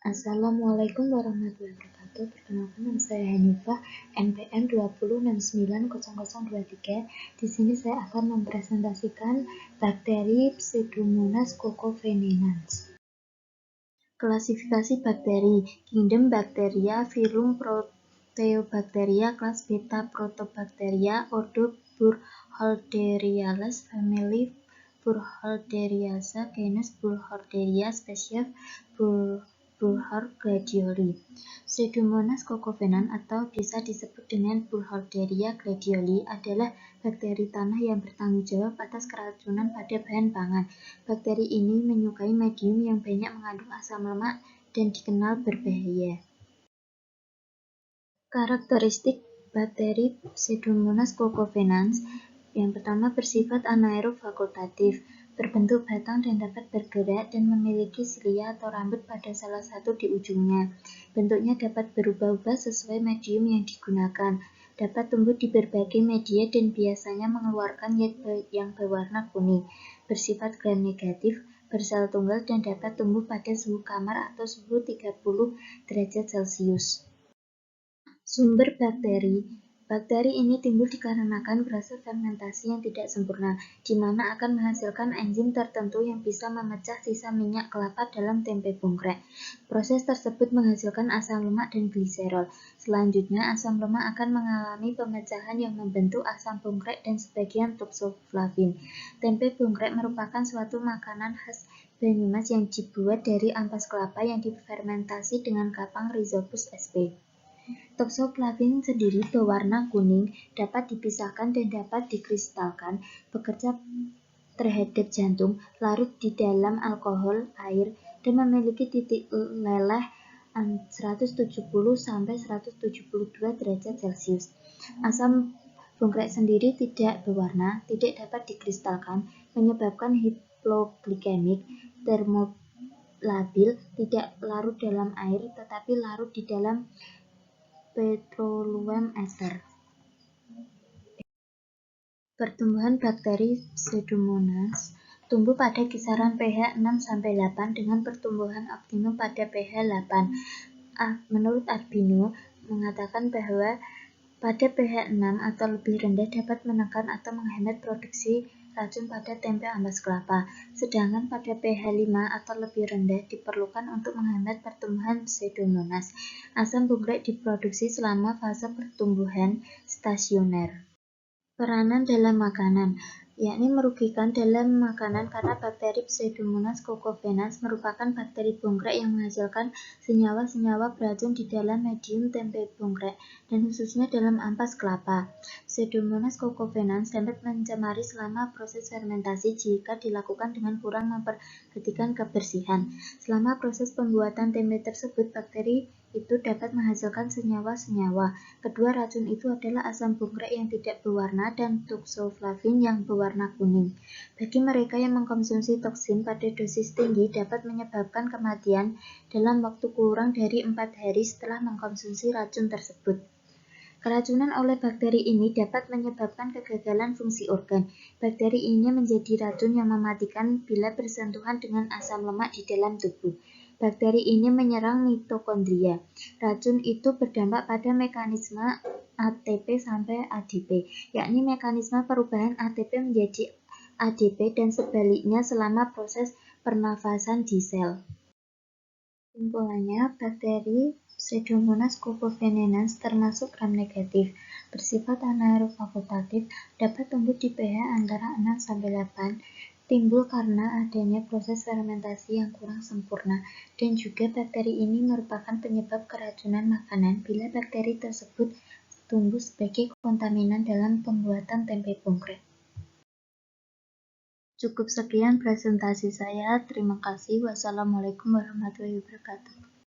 Assalamualaikum warahmatullahi wabarakatuh. Perkenalkan, nama saya Hanifah, NPM 20690023. Di sini saya akan mempresentasikan bakteri Pseudomonas cacovenenans. Klasifikasi bakteri: Kingdom Bacteria, Phylum Proteobacteria, kelas Beta Protobacteria, ordo Burkholderia, family Burkholderiaceae, genus Burkholderia, spesies Burkholdioli. Pseudomonas cacovenans atau bisa disebut dengan Burkholderia gladioli adalah bakteri tanah yang bertanggung jawab atas keracunan pada bahan pangan. Bakteri ini menyukai medium yang banyak mengandung asam lemak dan dikenal berbahaya. Karakteristik bakteri Pseudomonas cacovenans: yang pertama, bersifat anaerob fakultatif, berbentuk batang dan dapat bergerak, dan memiliki silia atau rambut pada salah satu di ujungnya. Bentuknya dapat berubah-ubah sesuai medium yang digunakan, dapat tumbuh di berbagai media dan biasanya mengeluarkan yang berwarna kuning, bersifat gram-negatif, bersel tunggal, dan dapat tumbuh pada suhu kamar atau suhu 30 derajat Celcius. Sumber bakteri: bakteri ini timbul dikarenakan proses fermentasi yang tidak sempurna, di mana akan menghasilkan enzim tertentu yang bisa memecah sisa minyak kelapa dalam tempe bongkrek. Proses tersebut menghasilkan asam lemak dan gliserol. Selanjutnya, asam lemak akan mengalami pemecahan yang membentuk asam bongkrek dan sebagian toxoflavin. Tempe bongkrek merupakan suatu makanan khas Banyumas yang dibuat dari ampas kelapa yang difermentasi dengan kapang Rhizopus sp. Toxoflavin sendiri berwarna kuning, dapat dipisahkan dan dapat dikristalkan, bekerja terhadap jantung, larut di dalam alkohol air, dan memiliki titik leleh 170–172 derajat Celcius. Asam bongkrek sendiri tidak berwarna, tidak dapat dikristalkan, menyebabkan hipoglikemik, termolabil, tidak larut dalam air, tetapi larut di dalam petroleum ester. Pertumbuhan bakteri Pseudomonas tumbuh pada kisaran pH 6–8 dengan pertumbuhan optimum pada pH 8. Menurut Arbino, mengatakan bahwa pada pH 6 atau lebih rendah dapat menekan atau menghemat produksi racun pada tempe ampas kelapa, sedangkan pada pH 5 atau lebih rendah diperlukan untuk menghemat pertumbuhan Pseudomonas. Asam bongkrek diproduksi selama fase pertumbuhan stasioner. Peranan dalam makanan, yakni merugikan dalam makanan karena bakteri Pseudomonas cacovenans merupakan bakteri bongkrek yang menghasilkan senyawa-senyawa beracun di dalam medium tempe bongkrek dan khususnya dalam ampas kelapa. Pseudomonas cacovenans dapat mencemari selama proses fermentasi jika dilakukan dengan kurang memperhatikan kebersihan. Selama proses pembuatan tempe tersebut, bakteri itu dapat menghasilkan senyawa-senyawa. Kedua racun itu adalah asam bongkrek yang tidak berwarna dan toxoflavin yang berwarna kuning. Bagi mereka yang mengkonsumsi toksin pada dosis tinggi dapat menyebabkan kematian dalam waktu kurang dari 4 hari setelah mengkonsumsi racun tersebut. Keracunan oleh bakteri ini dapat menyebabkan kegagalan fungsi organ. Bakteri ini menjadi racun yang mematikan bila bersentuhan dengan asam lemak di dalam tubuh. Bakteri ini menyerang mitokondria. Racun itu berdampak pada mekanisme ATP sampai ADP, yakni mekanisme perubahan ATP menjadi ADP dan sebaliknya selama proses pernafasan di sel. Kesimpulannya, bakteri Pseudomonas cacovenenans termasuk gram-negatif, bersifat anaerob fakultatif, dapat tumbuh di pH antara 6–8, timbul karena adanya proses fermentasi yang kurang sempurna, dan juga bakteri ini merupakan penyebab keracunan makanan bila bakteri tersebut tumbuh sebagai kontaminan dalam pembuatan tempe bongkrek. Cukup sekian presentasi saya. Terima kasih. Wassalamualaikum warahmatullahi wabarakatuh.